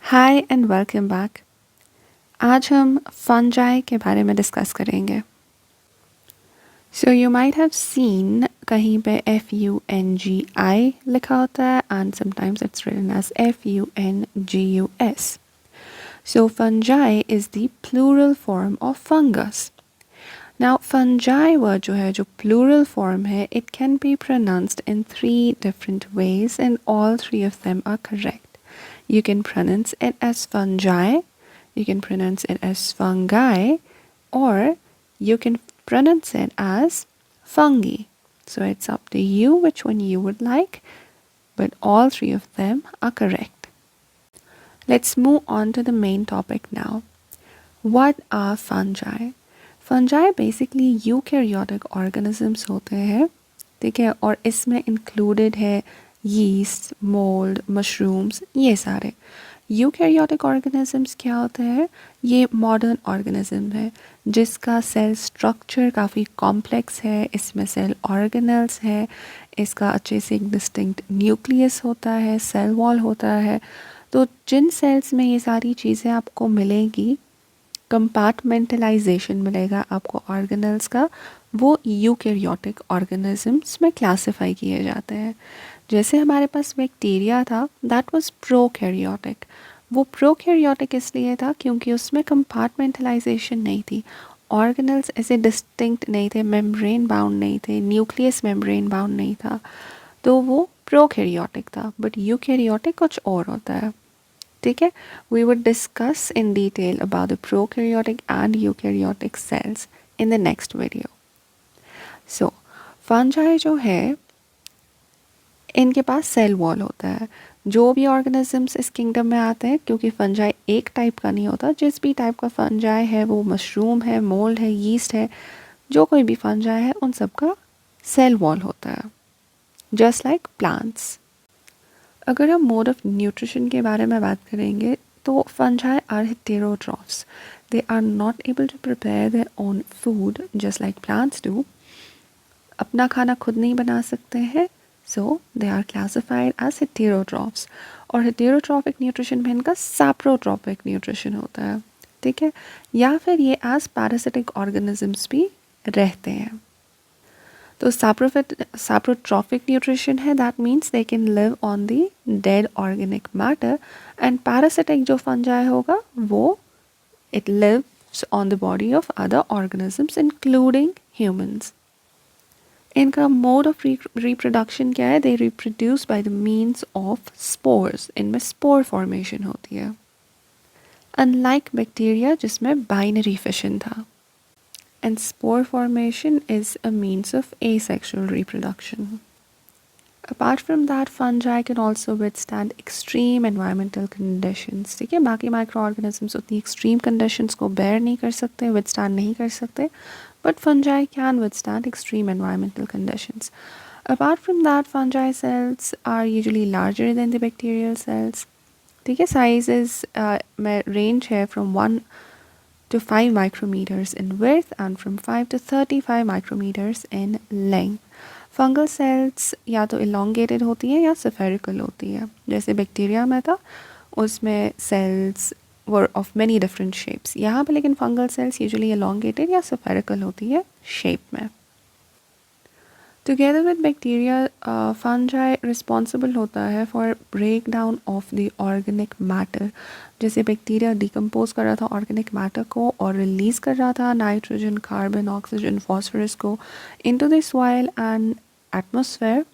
Hi and welcome back. आज हम fungi के बारे में डिस्कस करेंगे। So you might have seen कहीं पे FUNGI लिखा होता है and sometimes it's written as FUNGUS। So fungi is the plural form of fungus. Now fungi word जो प्लूरल फॉर्म है, it can be pronounced in 3 different ways and all 3 of them are correct. You can pronounce it as fungi, you can pronounce it as fungi, or you can pronounce it as fungi. So it's up to you which one you would like, but all 3 of them are correct. Let's move on to the main topic now. What are fungi? Fungi basically eukaryotic organisms होते हैं, ठीक है, और इसमें included है yeast, mold, mushrooms, ये सारे. Eukaryotic organisms क्या होते हैं? ये मॉडर्न ऑर्गेनिज्म है जिसका सेल स्ट्रक्चर काफ़ी कॉम्प्लेक्स है, इसमें सेल ऑर्गेनल्स है, इसका अच्छे से एक डिस्टिंक्ट न्यूक्लियस होता है, सेल वॉल होता है. तो जिन सेल्स में ये सारी चीज़ें आपको मिलेंगी, कंपार्टमेंटलाइजेशन मिलेगा आपको ऑर्गेनल्स का, वो यूकैरियोटिक ऑर्गेनिजम्स में क्लासिफाई किए जाते हैं. जैसे हमारे पास बैक्टीरिया था, दैट वाज प्रोकैरियोटिक. वो प्रोकैरियोटिक इसलिए था क्योंकि उसमें कंपार्टमेंटलाइजेशन नहीं थी, ऑर्गेनल्स ऐसे डिस्टिंक्ट नहीं थे, मेम्ब्रेन बाउंड नहीं थे, न्यूक्लियस मेम्ब्रेन बाउंड नहीं था, तो वो प्रोकैरियोटिक था. बट यूकैरियोटिक कुछ और होता है, ठीक है. We would discuss in detail about the prokaryotic and eukaryotic cells in the next video. So fungi जो है, इनके पास सेल वॉल होता है. जो भी ऑर्गेनिजम्स इस किंगडम में आते हैं, क्योंकि फंजाई एक टाइप का नहीं होता, जिस भी टाइप का फंजाई है, वो मशरूम है, मोल्ड है, यीस्ट है, जो कोई भी फंजाई है, उन सब का सेल वॉल होता है, जस्ट लाइक प्लांट्स. अगर हम मोड ऑफ न्यूट्रिशन के बारे में बात करेंगे, तो fungi are heterotrophs. They are not able to prepare their own food just like plants do. अपना खाना खुद नहीं बना सकते हैं, so they are classified as heterotrophs. और heterotrophic nutrition में इनका saprotropic nutrition होता है, ठीक है, या फिर ये as parasitic organisms भी रहते हैं. तो saprotrophic nutrition है, that means they can live on the dead organic matter, and parasitic जो fungi होगा, वो it lives on the body of other organisms including humans. इनका मोड ऑफ रिप्रोडक्शन क्या है? They reproduce by the means of spores. इनमें spore formation होती है, unlike bacteria जिसमें बाइनरी फिशन था. And spore formation is a means of asexual reproduction. Apart from that, fungi can also withstand extreme environmental conditions. ठीक है, बाकी micro organisms उतनी extreme conditions को बेयर नहीं कर सकते, विथस्टैंड नहीं कर सकते, but fungi can withstand extreme environmental conditions. Apart from that, fungi cells are usually larger than the bacterial cells. ठीक है, sizes में range है from 1 to 5 micrometers in width and from 5 to 35 micrometers in length. Fungal sales या तो elongated होती है या spherical होती है. जैसे बैक्टीरिया में था, उसमें cells were of many different shapes. यहाँ पे लेकिन फंगल सेल्स यूजुअली इलोंगेटेड या स्फेरिकल होती है शेप में. Together with bacteria, fungi responsible होता है for break down of the organic matter. जैसे बैक्टीरिया डिकम्पोज कर रहा था ऑर्गेनिक मैटर को और रिलीज़ कर रहा था नाइट्रोजन, कार्बन, ऑक्सीजन, फॉस्फोरस को into the soil and atmosphere,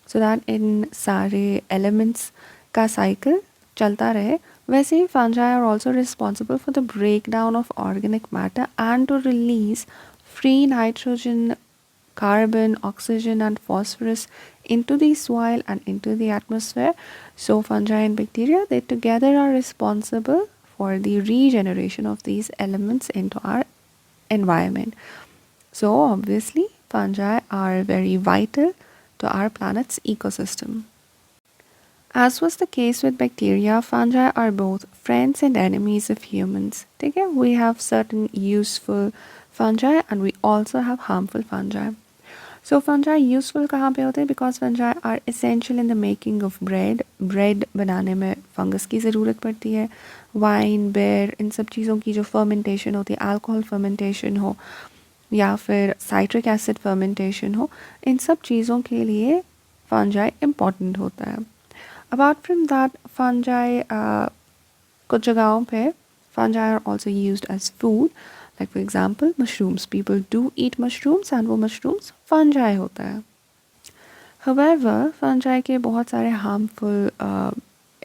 so that इन सारे एलिमेंट्स का साइकिल चलता रहे. वैसे ही fungi are also responsible for the break down of organic matter and to release free nitrogen, carbon, oxygen and phosphorus into the soil and into the atmosphere. So fungi and bacteria, they together are responsible for the regeneration of these elements into our environment. So obviously fungi are very vital to our planet's ecosystem. As was the case with bacteria, fungi are both friends and enemies of humans. Okay? We have certain useful fungi and we also have harmful fungi. So fungi useful कहाँ पे होते हैं? Because fungi are essential in the making of bread. Bread बनाने में fungus की ज़रूरत पड़ती है। वाइन, बेर, इन सब चीज़ों की जो फर्मेंटेशन होती है, अल्कोहल फर्मेंटेशन हो या फिर साइट्रिक एसिड फर्मेंटेशन हो, इन सब चीज़ों के लिए फंजाई इम्पॉर्टेंट होता है। अपार्ट फ्रॉम दैट फंजाई कुछ जगहों पे fungi are also used as food. Like for example, mushrooms. People do eat mushrooms and वो mushrooms fungi होता है. However, fungi के बहुत सारे harmful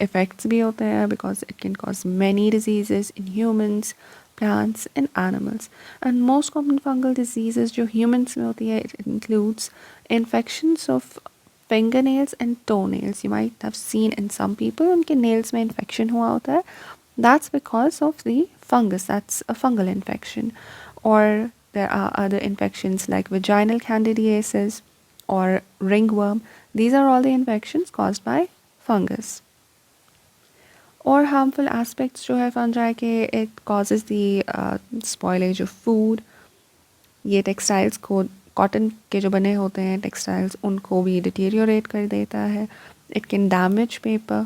effects भी होते हैं because it can cause many diseases in humans, plants and animals. And most common fungal diseases जो humans में होती है, it includes infections of fingernails and toenails. You might have seen in some people उनके nails में infection हुआ होता है. That's because of the fungus. That's a fungal infection. Or there are other infections like vaginal candidiasis or ringworm. These are all the infections caused by fungus. Or harmful aspects जो है fungi के, it causes the spoilage of food. ये textiles को, cotton के जो बने होते हैं textiles, उनको भी deteriorate कर देता है. It can damage paper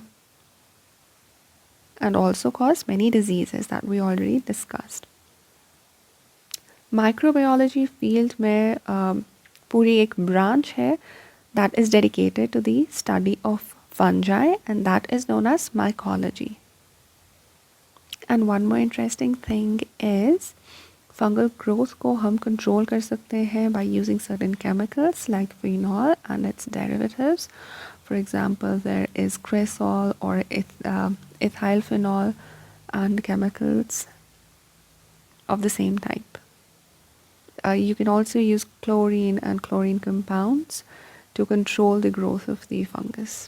and also cause many diseases that we already discussed. Microbiology field में पूरी एक branch है that is dedicated to the study of fungi and that is known as mycology. And one more interesting thing is fungal growth को हम control कर सकते हैं by using certain chemicals like phenol and its derivatives. For example, there is cresol or ethylphenol and chemicals of the same type. You can also use chlorine and chlorine compounds to control the growth of the fungus.